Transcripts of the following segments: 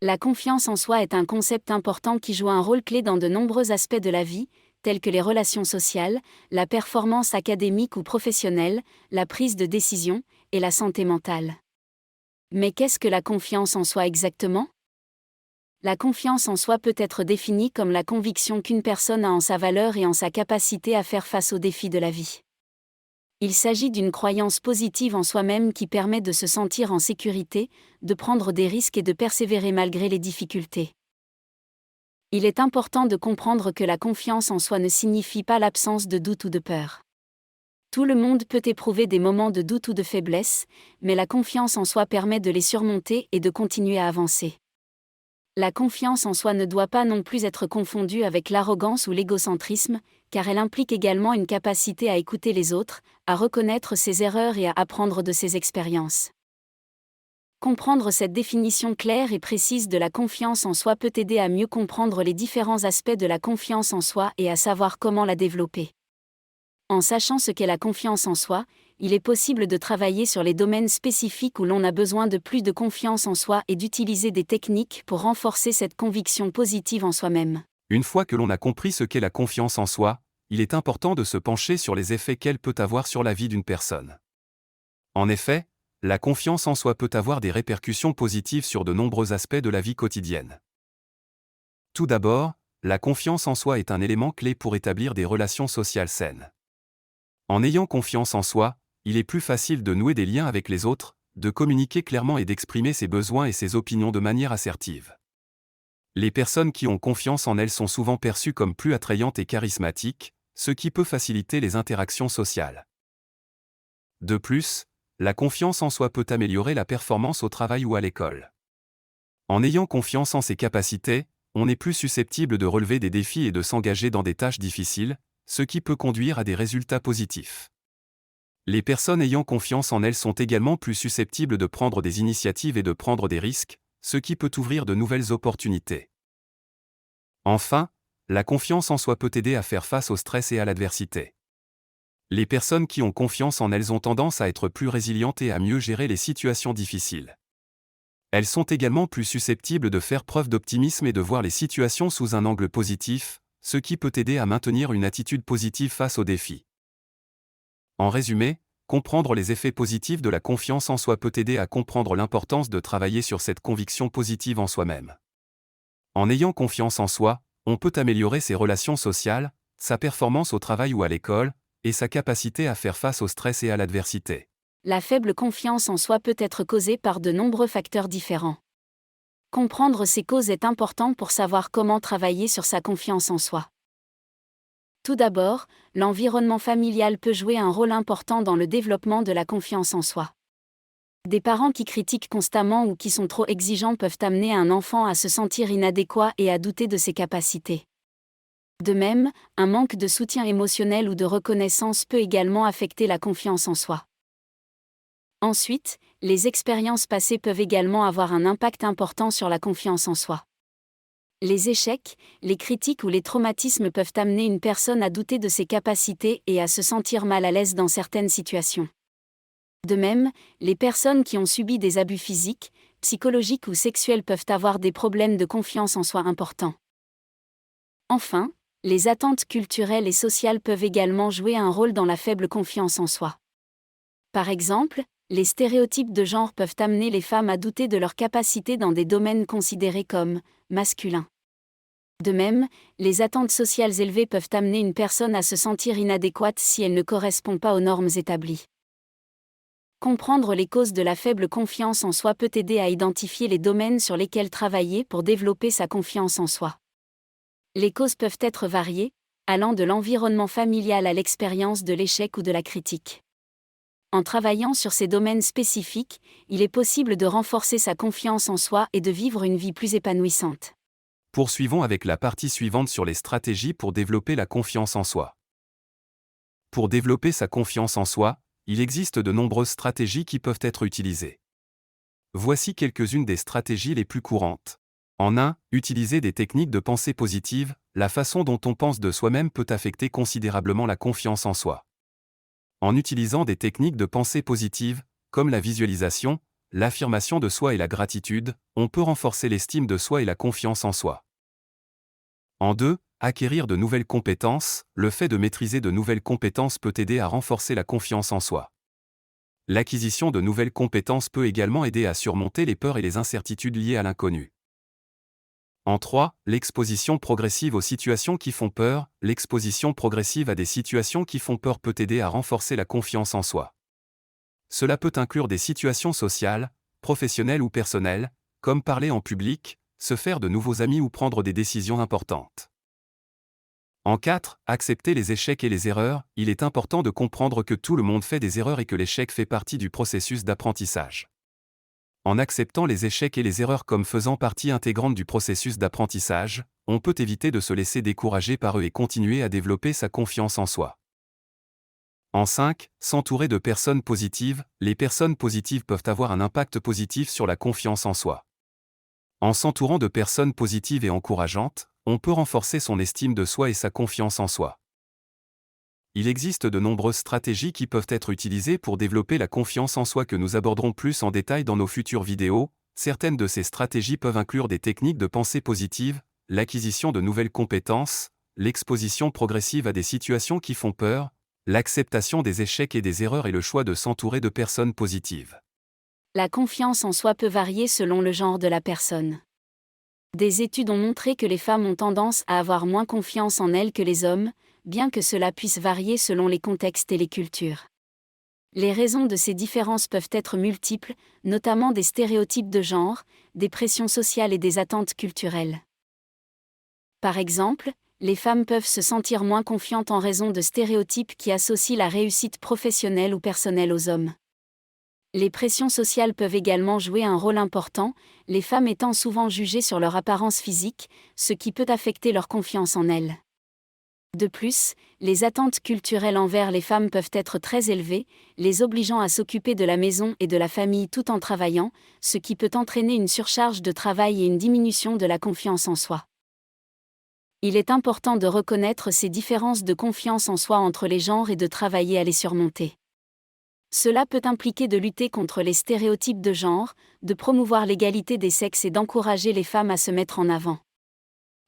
La confiance en soi est un concept important qui joue un rôle clé dans de nombreux aspects de la vie, tels que les relations sociales, la performance académique ou professionnelle, la prise de décision, et la santé mentale. Mais qu'est-ce que la confiance en soi exactement ? La confiance en soi peut être définie comme la conviction qu'une personne a en sa valeur et en sa capacité à faire face aux défis de la vie. Il s'agit d'une croyance positive en soi-même qui permet de se sentir en sécurité, de prendre des risques et de persévérer malgré les difficultés. Il est important de comprendre que la confiance en soi ne signifie pas l'absence de doute ou de peur. Tout le monde peut éprouver des moments de doute ou de faiblesse, mais la confiance en soi permet de les surmonter et de continuer à avancer. La confiance en soi ne doit pas non plus être confondue avec l'arrogance ou l'égocentrisme, car elle implique également une capacité à écouter les autres, à reconnaître ses erreurs et à apprendre de ses expériences. Comprendre cette définition claire et précise de la confiance en soi peut aider à mieux comprendre les différents aspects de la confiance en soi et à savoir comment la développer. En sachant ce qu'est la confiance en soi, il est possible de travailler sur les domaines spécifiques où l'on a besoin de plus de confiance en soi et d'utiliser des techniques pour renforcer cette conviction positive en soi-même. Une fois que l'on a compris ce qu'est la confiance en soi, il est important de se pencher sur les effets qu'elle peut avoir sur la vie d'une personne. En effet, la confiance en soi peut avoir des répercussions positives sur de nombreux aspects de la vie quotidienne. Tout d'abord, la confiance en soi est un élément clé pour établir des relations sociales saines. En ayant confiance en soi, il est plus facile de nouer des liens avec les autres, de communiquer clairement et d'exprimer ses besoins et ses opinions de manière assertive. Les personnes qui ont confiance en elles sont souvent perçues comme plus attrayantes et charismatiques, ce qui peut faciliter les interactions sociales. De plus, la confiance en soi peut améliorer la performance au travail ou à l'école. En ayant confiance en ses capacités, on est plus susceptible de relever des défis et de s'engager dans des tâches difficiles, ce qui peut conduire à des résultats positifs. Les personnes ayant confiance en elles sont également plus susceptibles de prendre des initiatives et de prendre des risques, ce qui peut ouvrir de nouvelles opportunités. Enfin, la confiance en soi peut aider à faire face au stress et à l'adversité. Les personnes qui ont confiance en elles ont tendance à être plus résilientes et à mieux gérer les situations difficiles. Elles sont également plus susceptibles de faire preuve d'optimisme et de voir les situations sous un angle positif, ce qui peut aider à maintenir une attitude positive face aux défis. En résumé, comprendre les effets positifs de la confiance en soi peut aider à comprendre l'importance de travailler sur cette conviction positive en soi-même. En ayant confiance en soi, on peut améliorer ses relations sociales, sa performance au travail ou à l'école, et sa capacité à faire face au stress et à l'adversité. La faible confiance en soi peut être causée par de nombreux facteurs différents. Comprendre ces causes est important pour savoir comment travailler sur sa confiance en soi. Tout d'abord, l'environnement familial peut jouer un rôle important dans le développement de la confiance en soi. Des parents qui critiquent constamment ou qui sont trop exigeants peuvent amener un enfant à se sentir inadéquat et à douter de ses capacités. De même, un manque de soutien émotionnel ou de reconnaissance peut également affecter la confiance en soi. Ensuite, les expériences passées peuvent également avoir un impact important sur la confiance en soi. Les échecs, les critiques ou les traumatismes peuvent amener une personne à douter de ses capacités et à se sentir mal à l'aise dans certaines situations. De même, les personnes qui ont subi des abus physiques, psychologiques ou sexuels peuvent avoir des problèmes de confiance en soi importants. Enfin, les attentes culturelles et sociales peuvent également jouer un rôle dans la faible confiance en soi. Par exemple, les stéréotypes de genre peuvent amener les femmes à douter de leurs capacités dans des domaines considérés comme masculins. De même, les attentes sociales élevées peuvent amener une personne à se sentir inadéquate si elle ne correspond pas aux normes établies. Comprendre les causes de la faible confiance en soi peut aider à identifier les domaines sur lesquels travailler pour développer sa confiance en soi. Les causes peuvent être variées, allant de l'environnement familial à l'expérience de l'échec ou de la critique. En travaillant sur ces domaines spécifiques, il est possible de renforcer sa confiance en soi et de vivre une vie plus épanouissante. Poursuivons avec la partie suivante sur les stratégies pour développer la confiance en soi. Pour développer sa confiance en soi, il existe de nombreuses stratégies qui peuvent être utilisées. Voici quelques-unes des stratégies les plus courantes. En 1, utiliser des techniques de pensée positive, la façon dont on pense de soi-même peut affecter considérablement la confiance en soi. En utilisant des techniques de pensée positive, comme la visualisation, l'affirmation de soi et la gratitude, on peut renforcer l'estime de soi et la confiance en soi. En 2, acquérir de nouvelles compétences, le fait de maîtriser de nouvelles compétences peut aider à renforcer la confiance en soi. L'acquisition de nouvelles compétences peut également aider à surmonter les peurs et les incertitudes liées à l'inconnu. En 3, l'exposition progressive aux situations qui font peur, l'exposition progressive à des situations qui font peur peut aider à renforcer la confiance en soi. Cela peut inclure des situations sociales, professionnelles ou personnelles, comme parler en public, se faire de nouveaux amis ou prendre des décisions importantes. En 4, accepter les échecs et les erreurs, il est important de comprendre que tout le monde fait des erreurs et que l'échec fait partie du processus d'apprentissage. En acceptant les échecs et les erreurs comme faisant partie intégrante du processus d'apprentissage, on peut éviter de se laisser décourager par eux et continuer à développer sa confiance en soi. En 5, s'entourer de personnes positives, les personnes positives peuvent avoir un impact positif sur la confiance en soi. En s'entourant de personnes positives et encourageantes, on peut renforcer son estime de soi et sa confiance en soi. Il existe de nombreuses stratégies qui peuvent être utilisées pour développer la confiance en soi que nous aborderons plus en détail dans nos futures vidéos. Certaines de ces stratégies peuvent inclure des techniques de pensée positive, l'acquisition de nouvelles compétences, l'exposition progressive à des situations qui font peur, l'acceptation des échecs et des erreurs et le choix de s'entourer de personnes positives. La confiance en soi peut varier selon le genre de la personne. Des études ont montré que les femmes ont tendance à avoir moins confiance en elles que les hommes, bien que cela puisse varier selon les contextes et les cultures. Les raisons de ces différences peuvent être multiples, notamment des stéréotypes de genre, des pressions sociales et des attentes culturelles. Par exemple, les femmes peuvent se sentir moins confiantes en raison de stéréotypes qui associent la réussite professionnelle ou personnelle aux hommes. Les pressions sociales peuvent également jouer un rôle important, les femmes étant souvent jugées sur leur apparence physique, ce qui peut affecter leur confiance en elles. De plus, les attentes culturelles envers les femmes peuvent être très élevées, les obligeant à s'occuper de la maison et de la famille tout en travaillant, ce qui peut entraîner une surcharge de travail et une diminution de la confiance en soi. Il est important de reconnaître ces différences de confiance en soi entre les genres et de travailler à les surmonter. Cela peut impliquer de lutter contre les stéréotypes de genre, de promouvoir l'égalité des sexes et d'encourager les femmes à se mettre en avant.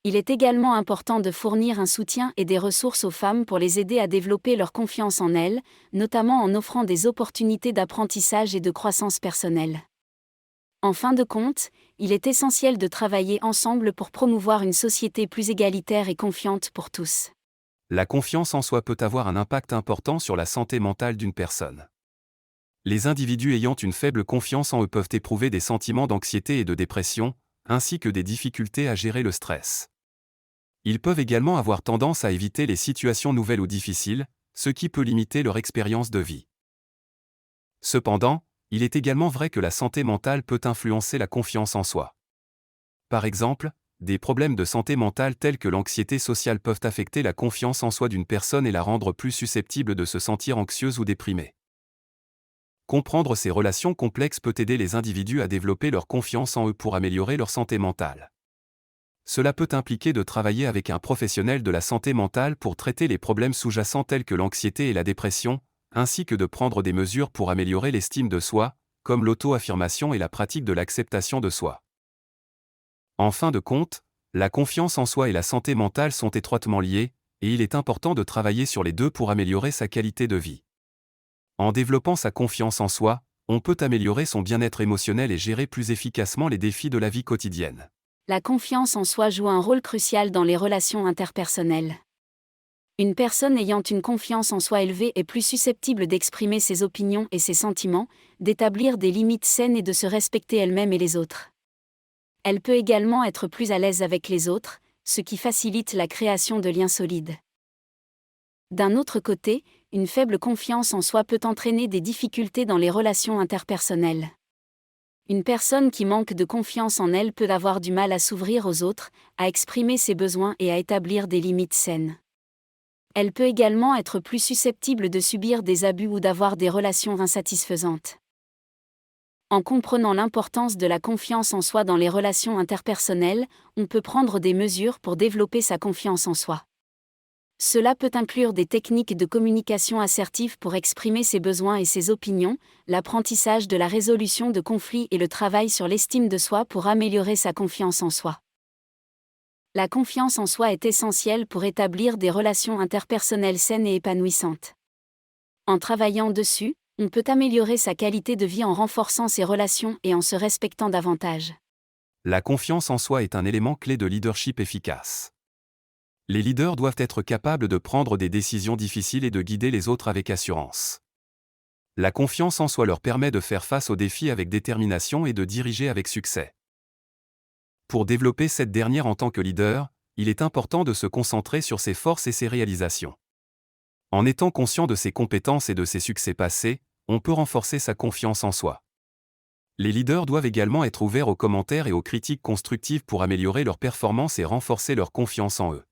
Il est également important de fournir un soutien et des ressources aux femmes pour les aider à développer leur confiance en elles, notamment en offrant des opportunités d'apprentissage et de croissance personnelle. En fin de compte, il est essentiel de travailler ensemble pour promouvoir une société plus égalitaire et confiante pour tous. La confiance en soi peut avoir un impact important sur la santé mentale d'une personne. Les individus ayant une faible confiance en eux peuvent éprouver des sentiments d'anxiété et de dépression, ainsi que des difficultés à gérer le stress. Ils peuvent également avoir tendance à éviter les situations nouvelles ou difficiles, ce qui peut limiter leur expérience de vie. Cependant, il est également vrai que la santé mentale peut influencer la confiance en soi. Par exemple, des problèmes de santé mentale tels que l'anxiété sociale peuvent affecter la confiance en soi d'une personne et la rendre plus susceptible de se sentir anxieuse ou déprimée. Comprendre ces relations complexes peut aider les individus à développer leur confiance en eux pour améliorer leur santé mentale. Cela peut impliquer de travailler avec un professionnel de la santé mentale pour traiter les problèmes sous-jacents tels que l'anxiété et la dépression, ainsi que de prendre des mesures pour améliorer l'estime de soi, comme l'auto-affirmation et la pratique de l'acceptation de soi. En fin de compte, la confiance en soi et la santé mentale sont étroitement liées, et il est important de travailler sur les deux pour améliorer sa qualité de vie. En développant sa confiance en soi, on peut améliorer son bien-être émotionnel et gérer plus efficacement les défis de la vie quotidienne. La confiance en soi joue un rôle crucial dans les relations interpersonnelles. Une personne ayant une confiance en soi élevée est plus susceptible d'exprimer ses opinions et ses sentiments, d'établir des limites saines et de se respecter elle-même et les autres. Elle peut également être plus à l'aise avec les autres, ce qui facilite la création de liens solides. D'un autre côté, une faible confiance en soi peut entraîner des difficultés dans les relations interpersonnelles. Une personne qui manque de confiance en elle peut avoir du mal à s'ouvrir aux autres, à exprimer ses besoins et à établir des limites saines. Elle peut également être plus susceptible de subir des abus ou d'avoir des relations insatisfaisantes. En comprenant l'importance de la confiance en soi dans les relations interpersonnelles, on peut prendre des mesures pour développer sa confiance en soi. Cela peut inclure des techniques de communication assertive pour exprimer ses besoins et ses opinions, l'apprentissage de la résolution de conflits et le travail sur l'estime de soi pour améliorer sa confiance en soi. La confiance en soi est essentielle pour établir des relations interpersonnelles saines et épanouissantes. En travaillant dessus, on peut améliorer sa qualité de vie en renforçant ses relations et en se respectant davantage. La confiance en soi est un élément clé de leadership efficace. Les leaders doivent être capables de prendre des décisions difficiles et de guider les autres avec assurance. La confiance en soi leur permet de faire face aux défis avec détermination et de diriger avec succès. Pour développer cette dernière en tant que leader, il est important de se concentrer sur ses forces et ses réalisations. En étant conscient de ses compétences et de ses succès passés, on peut renforcer sa confiance en soi. Les leaders doivent également être ouverts aux commentaires et aux critiques constructives pour améliorer leur performance et renforcer leur confiance en eux.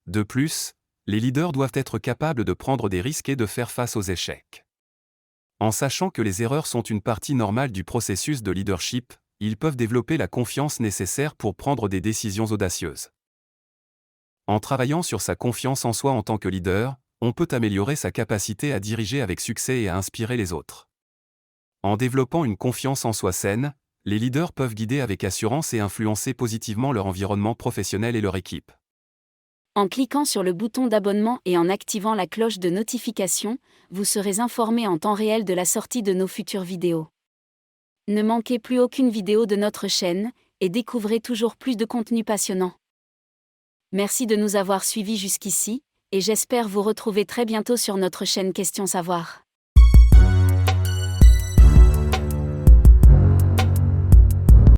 De plus, les leaders doivent être capables de prendre des risques et de faire face aux échecs. En sachant que les erreurs sont une partie normale du processus de leadership, ils peuvent développer la confiance nécessaire pour prendre des décisions audacieuses. En travaillant sur sa confiance en soi en tant que leader, on peut améliorer sa capacité à diriger avec succès et à inspirer les autres. En développant une confiance en soi saine, les leaders peuvent guider avec assurance et influencer positivement leur environnement professionnel et leur équipe. En cliquant sur le bouton d'abonnement et en activant la cloche de notification, vous serez informé en temps réel de la sortie de nos futures vidéos. Ne manquez plus aucune vidéo de notre chaîne, et découvrez toujours plus de contenu passionnant. Merci de nous avoir suivis jusqu'ici, et j'espère vous retrouver très bientôt sur notre chaîne Questions Savoir.